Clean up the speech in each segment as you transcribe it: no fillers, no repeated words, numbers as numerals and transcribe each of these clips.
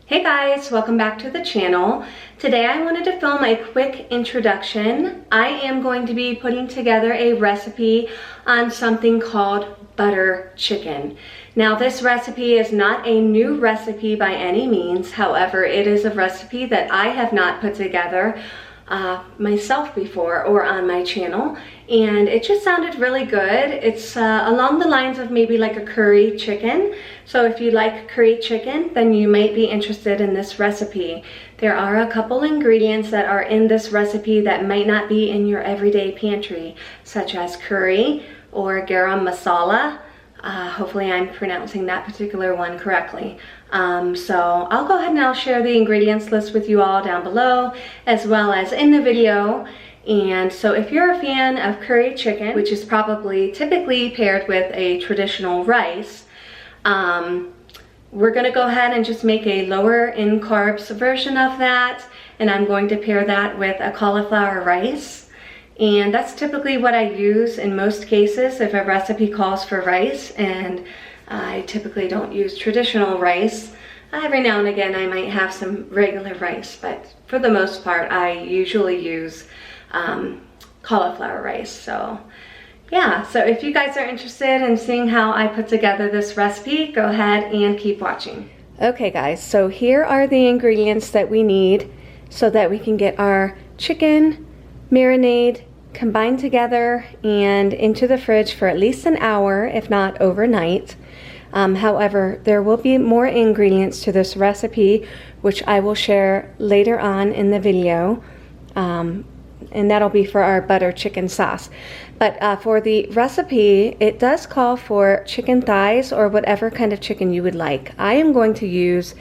Hey guys, welcome back to the channel. Today I wanted to film a quick introduction. I am going to be putting together a recipe on something called butter chicken. Now this recipe is not a new recipe by any means. However, it is a recipe that I have not put together myself before or on my channel, and it just sounded really good. It's along the lines of maybe like a curry chicken. So if you like curry chicken, then you might be interested in this recipe. There are a couple ingredients that are in this recipe that might not be in your everyday pantry, such as curry or garam masala. Hopefully I'm pronouncing that particular one correctly. So I'll go ahead and I'll share the ingredients list with you all down below, as well as in the video. And so if you're a fan of curry chicken, which is probably typically paired with a traditional rice, we're gonna go ahead and just make a lower in carbs version of that. And I'm going to pair that with a cauliflower rice. And that's typically what I use in most cases if a recipe calls for rice, and I typically don't use traditional rice. Every now and again I might have some regular rice, but for the most part I usually use cauliflower rice. So yeah, so if you guys are interested in seeing how I put together this recipe, go ahead and keep watching. Okay guys, so here are the ingredients that we need so that we can get our chicken marinade combined together and into the fridge for at least an hour, if not overnight. However, there will be more ingredients to this recipe, which I will share later on in the video, and that'll be for our butter chicken sauce. But for the recipe, it does call for chicken thighs or whatever kind of chicken you would like. I am going to use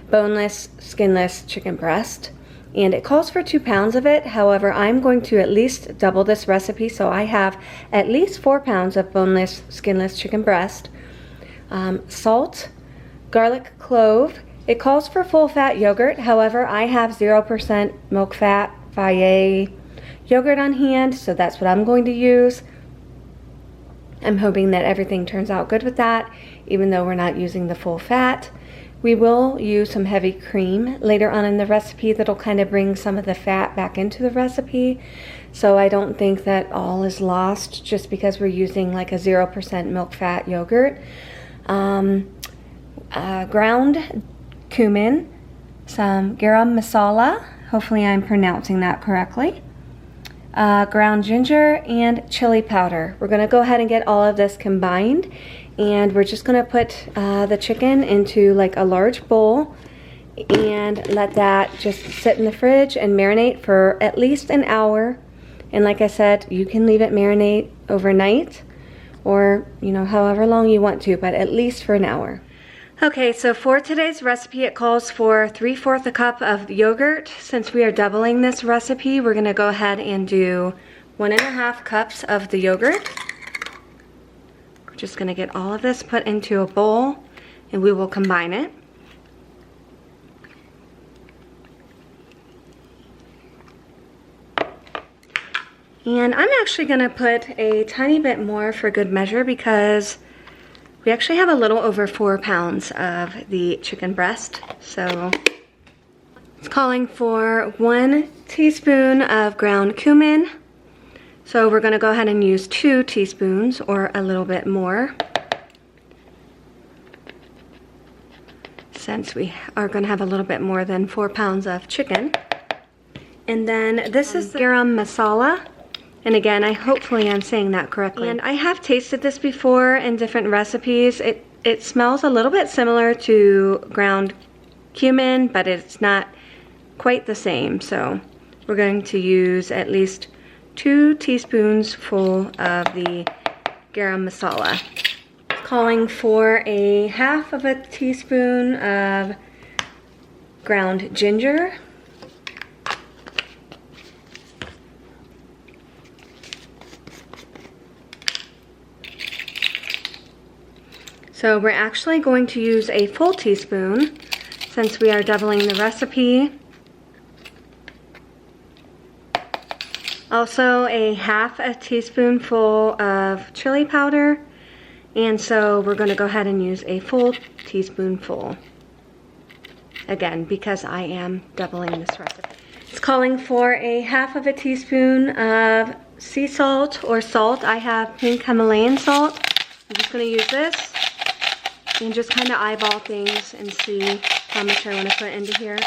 boneless, skinless chicken breast, and it calls for 2 pounds of it. However, I'm going to at least double this recipe, so I have at least 4 pounds of boneless, skinless chicken breast. Salt, garlic clove. It calls for full fat yogurt. However, I have 0% milk fat Fage yogurt on hand, so that's what I'm going to use. I'm hoping that everything turns out good with that, even though we're not using the full fat. We will use some heavy cream later on in the recipe that'll kind of bring some of the fat back into the recipe. So I don't think that all is lost just because we're using like a 0% milk fat yogurt. Ground cumin, some garam masala, hopefully I'm pronouncing that correctly, ground ginger, and chili powder. We're going to go ahead and get all of this combined, and we're just going to put the chicken into like a large bowl and let that just sit in the fridge and marinate for at least an hour. And like I said, you can leave it marinate overnight, or however long you want to, but at least for an hour. Okay, so for today's recipe, it calls for 3/4 a cup of yogurt. Since we are doubling this recipe, we're gonna go ahead and do 1.5 cups of the yogurt. We're just gonna get all of this put into a bowl and we will combine it. And I'm actually gonna put a tiny bit more for good measure because we actually have a little over 4 pounds of the chicken breast. So it's calling for 1 teaspoon of ground cumin. So we're gonna go ahead and use 2 teaspoons or a little bit more, since we are gonna have a little bit more than 4 pounds of chicken. And then this is the garam masala. And again, hopefully I'm saying that correctly. And I have tasted this before in different recipes. It smells a little bit similar to ground cumin, but it's not quite the same. So we're going to use at least 2 teaspoons full of the garam masala. Calling for a 1/2 teaspoon of ground ginger. So we're actually going to use a full teaspoon since we are doubling the recipe. Also a 1/2 teaspoonful of chili powder, and so we're going to go ahead and use a full teaspoonful. again, because I am doubling this recipe. It's calling for a half of a teaspoon of sea salt or salt. I have pink Himalayan salt. I'm just gonna use this and just kind of eyeball things and see how much I want to put into here.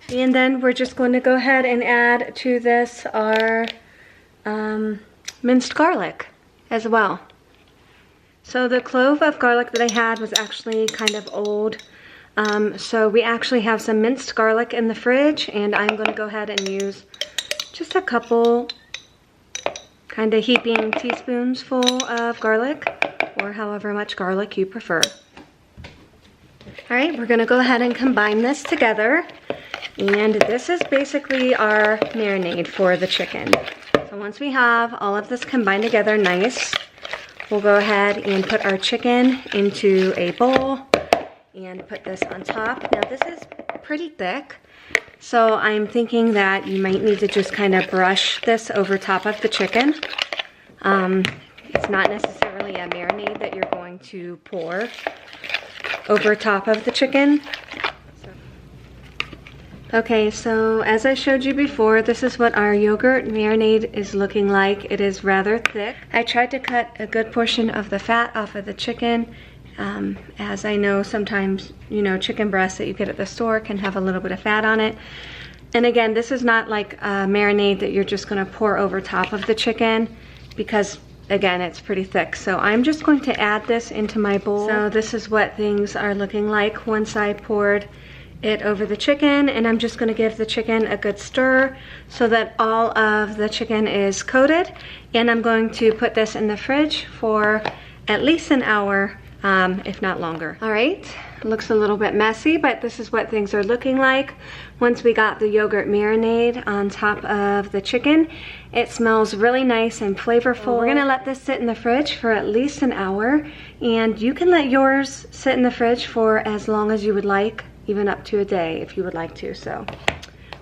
And then we're just going to go ahead and add to this our minced garlic as well. So the clove of garlic that I had was actually kind of old. So we actually have some minced garlic in the fridge, and I'm going to go ahead and use just a couple kind of heaping teaspoons full of garlic, or however much garlic you prefer. All right, we're going to go ahead and combine this together. And this is basically our marinade for the chicken. So once we have all of this combined together nice, we'll go ahead and put our chicken into a bowl and put this on top. Now this is pretty thick, so I'm thinking that you might need to just kind of brush this over top of the chicken. It's not necessarily a marinade that you're going to pour over top of the chicken. Okay, so as I showed you before, this is what our yogurt marinade is looking like. It is rather thick. I tried to cut a good portion of the fat off of the chicken, as I know sometimes, you know, chicken breasts that you get at the store can have a little bit of fat on it. And again, this is not like a marinade that you're just gonna pour over top of the chicken, because again, it's pretty thick. So I'm just going to add this into my bowl. So this is what things are looking like once I poured it over the chicken, and I'm just going to give the chicken a good stir so that all of the chicken is coated, and I'm going to put this in the fridge for at least an hour, if not longer. All right, it looks a little bit messy, but this is what things are looking like once we got the yogurt marinade on top of the chicken. It smells really nice and flavorful. We're gonna let this sit in the fridge for at least an hour, and you can let yours sit in the fridge for as long as you would like, even up to a day if you would like to. So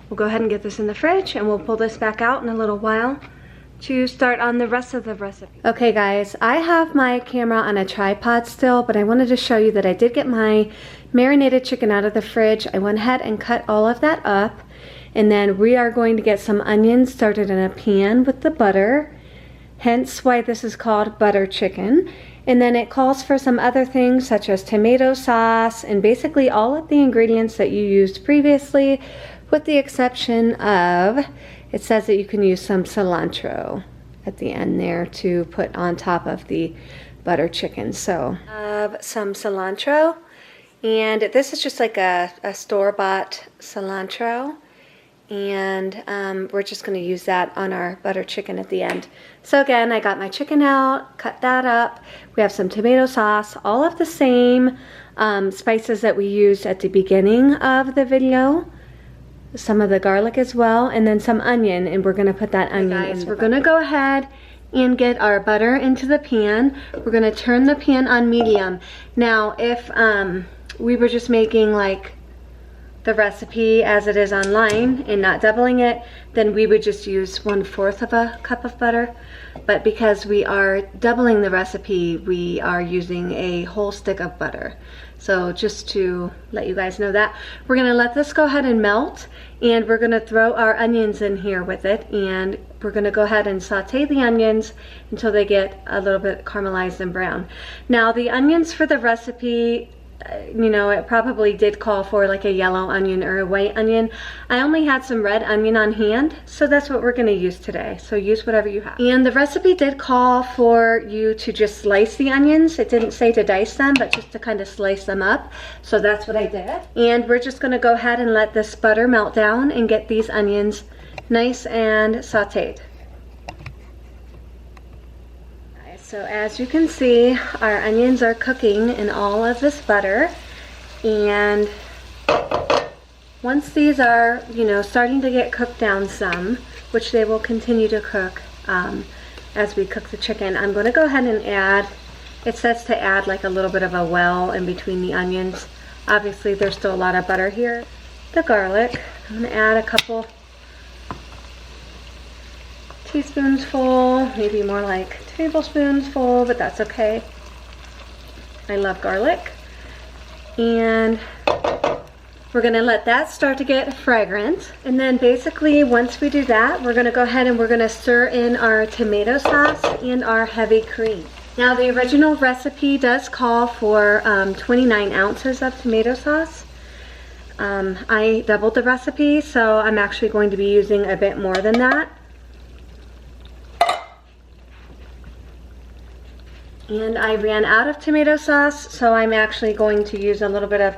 we'll go ahead and get this in the fridge, and we'll pull this back out in a little while to start on the rest of the recipe. Okay guys, I have my camera on a tripod still, but I wanted to show you that I did get my marinated chicken out of the fridge. I went ahead and cut all of that up, and then we are going to get some onions started in a pan with the butter, hence why this is called butter chicken. And then it calls for some other things such as tomato sauce and basically all of the ingredients that you used previously, with the exception of, it says that you can use some cilantro at the end there to put on top of the butter chicken. So some cilantro, and this is just like a store-bought cilantro. And we're just going to use that on our butter chicken at the end. So again, I got my chicken out, cut that up. We have some tomato sauce, all of the same spices that we used at the beginning of the video. Some of the garlic as well, and then some onion, and we're going to put that onion in. We're going to go ahead and get our butter into the pan. We're going to turn the pan on medium. Now, if we were just making like the recipe as it is online and not doubling it, then we would just use 1/4 of a cup of butter. But because we are doubling the recipe, we are using a whole stick of butter. So just to let you guys know that, we're gonna let this go ahead and melt, and we're gonna throw our onions in here with it, and we're gonna go ahead and saute the onions until they get a little bit caramelized and brown. Now the onions for the recipe, you know, it probably did call for like a yellow onion or a white onion. I only had some red onion on hand, so that's what we're going to use today. So use whatever you have. And the recipe did call for you to just slice the onions. It didn't say to dice them, but just to kind of slice them up. So that's what I did. And we're just going to go ahead and let this butter melt down and get these onions nice and sauteed. So as you can see, our onions are cooking in all of this butter, and once these are, you know, starting to get cooked down some, which they will continue to cook as we cook the chicken, I'm going to go ahead and add, it says to add like a little bit of a well in between the onions. Obviously there's still a lot of butter here. The garlic, I'm going to add a couple teaspoons full, maybe more like tablespoons full, but that's okay. I love garlic. And we're gonna let that start to get fragrant. And then basically once we do that, we're gonna go ahead and we're gonna stir in our tomato sauce and our heavy cream. Now the original recipe does call for 29 ounces of tomato sauce. I doubled the recipe, so I'm actually going to be using a bit more than that. And I ran out of tomato sauce, so I'm actually going to use a little bit of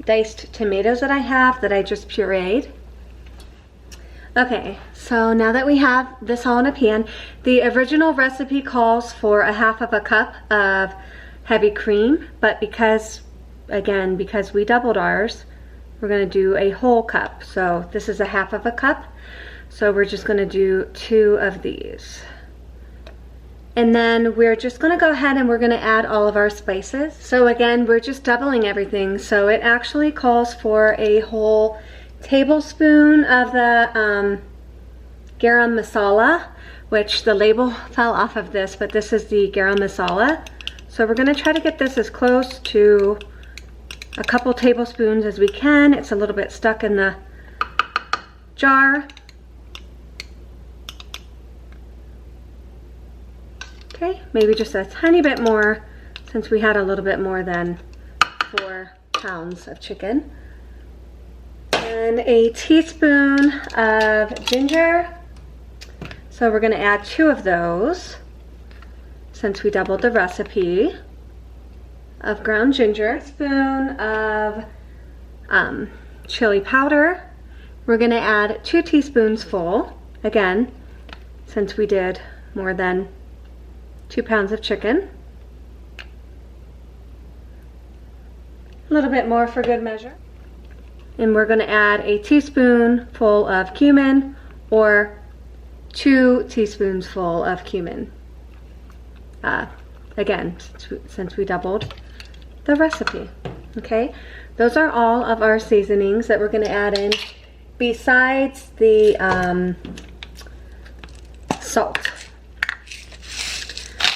diced tomatoes that I have that I just pureed. Okay, so now that we have this all in a pan, the original recipe calls for a half of a cup of heavy cream, but because we doubled ours, we're gonna do a whole cup. So this is a half of a cup, so we're just gonna do 2 of these. And then we're just gonna go ahead and we're gonna add all of our spices. So again, we're just doubling everything. So it actually calls for a whole tablespoon of the garam masala, which the label fell off of this, but this is the garam masala. So we're gonna try to get this as close to a couple tablespoons as we can. It's a little bit stuck in the jar. Okay, maybe just a tiny bit more since we had a little bit more than 4 pounds of chicken. And a teaspoon of ginger. So we're gonna add 2 of those since we doubled the recipe of ground ginger. A spoon of chili powder. We're gonna add 2 teaspoons full, again, since we did more than 2 pounds of chicken. A little bit more for good measure. And we're gonna add a teaspoonful of cumin or 2 teaspoons full of cumin. Again, since we doubled the recipe, okay? Those are all of our seasonings that we're gonna add in besides the salt.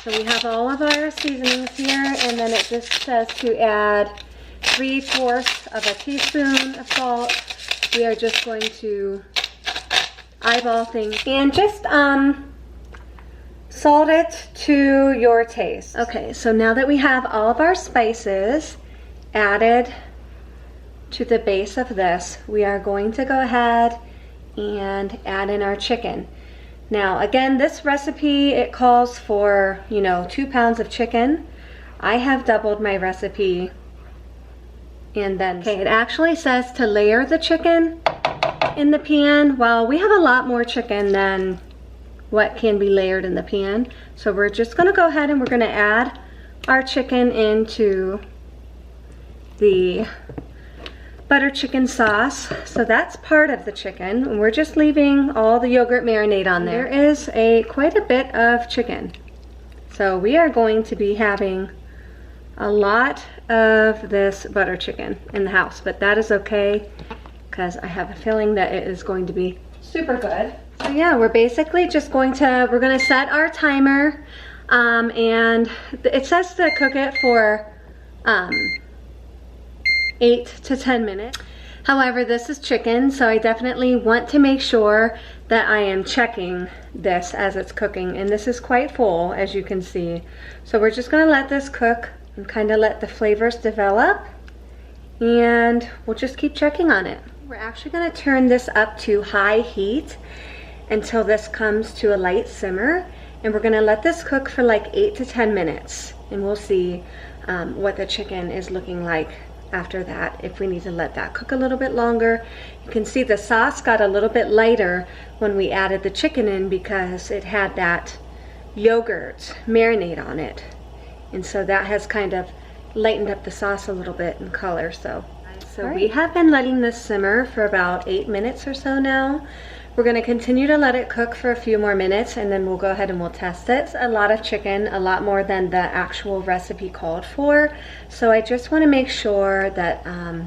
So we have all of our seasonings here, and then it just says to add 3/4 of a teaspoon of salt. We are just going to eyeball things and just salt it to your taste. Okay, so now that we have all of our spices added to the base of this, we are going to go ahead and add in our chicken. Now again, this recipe, it calls for, 2 pounds of chicken. I have doubled my recipe and then, okay, it actually says to layer the chicken in the pan. Well, we have a lot more chicken than what can be layered in the pan. So we're just gonna go ahead and we're gonna add our chicken into the butter chicken sauce. So that's part of the chicken, and we're just leaving all the yogurt marinade on there. There is quite a bit of chicken, so we are going to be having a lot of this butter chicken in the house, but that is okay because I have a feeling that it is going to be super good. So yeah, we're basically just we're gonna set our timer, and it says to cook it for 8 to 10 minutes. However, this is chicken, so I definitely want to make sure that I am checking this as it's cooking, and this is quite full, as you can see. So we're just gonna let this cook and kind of let the flavors develop, and we'll just keep checking on it. We're actually gonna turn this up to high heat until this comes to a light simmer, and we're gonna let this cook for like 8 to 10 minutes, and we'll see what the chicken is looking like after that, if we need to let that cook a little bit longer. You can see the sauce got a little bit lighter when we added the chicken in because it had that yogurt marinade on it, and so that has kind of lightened up the sauce a little bit in color. So we have been letting this simmer for about 8 minutes or so now. We're going to continue to let it cook for a few more minutes, and then we'll go ahead and we'll test it. It's a lot of chicken, a lot more than the actual recipe called for. So I just want to make sure that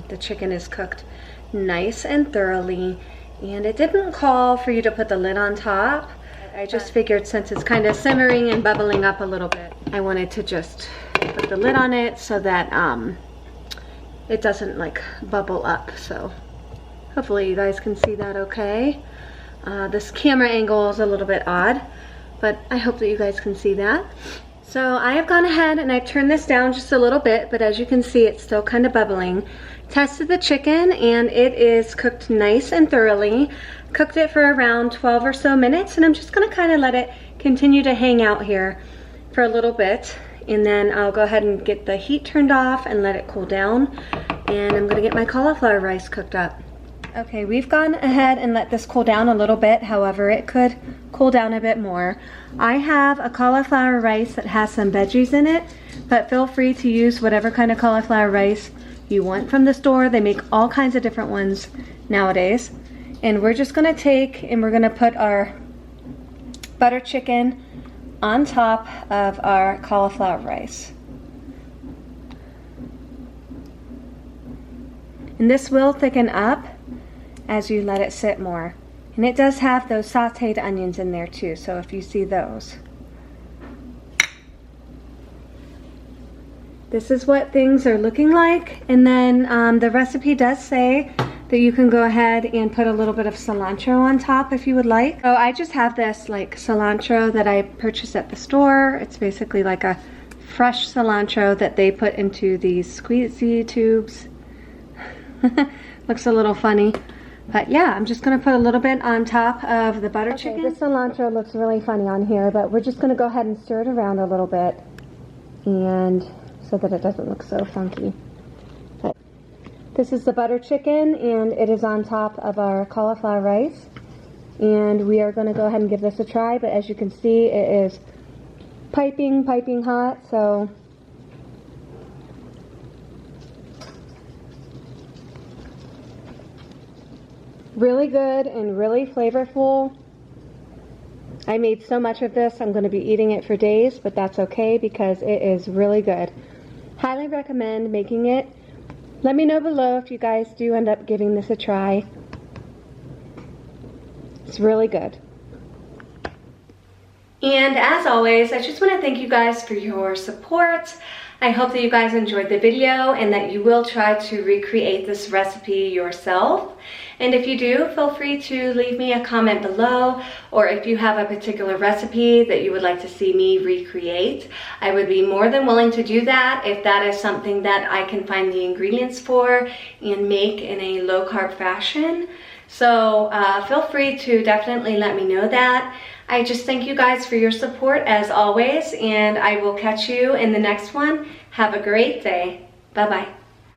the chicken is cooked nice and thoroughly. And it didn't call for you to put the lid on top. I just figured since it's kind of simmering and bubbling up a little bit, I wanted to just put the lid on it so that it doesn't like bubble up. So hopefully you guys can see that okay. This camera angle is a little bit odd, but I hope that you guys can see that. So I have gone ahead and I've turned this down just a little bit, but as you can see, it's still kind of bubbling. Tested the chicken and it is cooked nice and thoroughly. Cooked it for around 12 or so minutes, and I'm just gonna kind of let it continue to hang out here for a little bit, and then I'll go ahead and get the heat turned off and let it cool down, and I'm gonna get my cauliflower rice cooked up. Okay, we've gone ahead and let this cool down a little bit. However, it could cool down a bit more. I have a cauliflower rice that has some veggies in it, but feel free to use whatever kind of cauliflower rice you want from the store. They make all kinds of different ones nowadays. And we're just gonna take and we're gonna put our butter chicken on top of our cauliflower rice. And this will thicken up as you let it sit more. And it does have those sauteed onions in there too, so if you see those. This is what things are looking like. And then the recipe does say that you can go ahead and put a little bit of cilantro on top if you would like. So I just have this like cilantro that I purchased at the store. It's basically like a fresh cilantro that they put into these squeezy tubes. Looks a little funny. But yeah, I'm just gonna put a little bit on top of the butter chicken. This cilantro looks really funny on here, but we're just gonna go ahead and stir it around a little bit, and so that it doesn't look so funky. But this is the butter chicken, and it is on top of our cauliflower rice. And we are gonna go ahead and give this a try, but as you can see, it is piping hot, so really good and really flavorful. I made so much of this, I'm going to be eating it for days, but that's okay because it is really good. Highly recommend making it. Let me know below if you guys do end up giving this a try. It's really good. And as always, I just want to thank you guys for your support. I hope that you guys enjoyed the video and that you will try to recreate this recipe yourself. And if you do, feel free to leave me a comment below, or if you have a particular recipe that you would like to see me recreate, I would be more than willing to do that if that is something that I can find the ingredients for and make in a low-carb fashion. So feel free to definitely let me know that. I just thank you guys for your support as always, and I will catch you in the next one. Have a great day. Bye-bye.